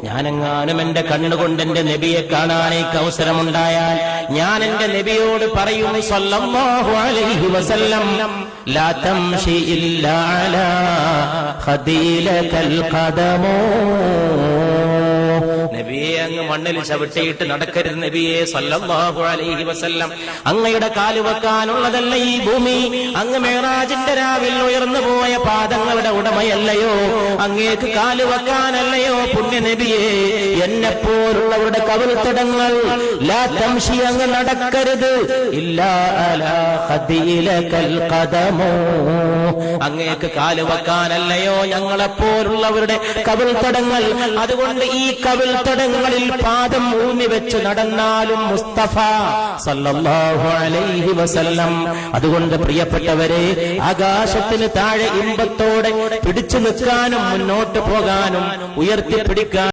ഞാനെങ്ങാനും എന്റെ കണ്ണുകൊണ്ട് എന്റെ നബിയെ കാണാൻ എനിക്ക് അവസരമുണ്ടായാൽ ഞാൻ എന്റെ നബിയോട് പറയും സല്ലല്ലാഹു അലൈഹി വസല്ലം, ലാ തംശി ഇല്ലാ അലാ ഖദീലകൽ ഖദമോ. നബിയെ അങ്ങ് മണ്ണിൽ ചവിട്ടിയിട്ട് നടക്കരുത് നബിയെ സല്ലല്ലാഹു അലൈഹി വസല്ലം. അങ്ങയുടെ കാല് വെക്കാനുള്ളതല്ല ഈ ഭൂമി. അങ്ങ് മേറാജിന്റെ രാവിൽ ഉയർന്നു പോയ പാദങ്ങളുടെ ഉടമയല്ലയോ? അങ്ങേക്ക് കാല് വെക്കാനല്ലയോ പുണ്യ നബിയെ? എന്നെപ്പോലുള്ളവരുടെ കവിൾത്തടങ്ങൾ ലാ തംശി, അങ്ങ് നടക്കരുത്, ഇല്ലാ അലാ ഖദീലകൽ ഖദമോ, അങ്ങേക്ക് കാല് വെക്കാനല്ലയോ ഞങ്ങളെപ്പോലുള്ളവരുടെ കവിൾത്തടങ്ങൾ. അതുകൊണ്ട് ഈ കവിൾത്തടങ്ങളിൽ പാദം ഊന്നി വെച്ച് നടന്നാലും മുസ്തഫ സല്ലല്ലാഹു അലൈഹി വസല്ലം. അതുകൊണ്ട് പ്രിയപ്പെട്ടവരെ, ആകാശത്തിന് താഴെ ഇമ്പത്തോടെ പിടിച്ചു നിൽക്കാനും മുന്നോട്ട് പോകാനും ഉയർത്തിപ്പിടിക്കാനും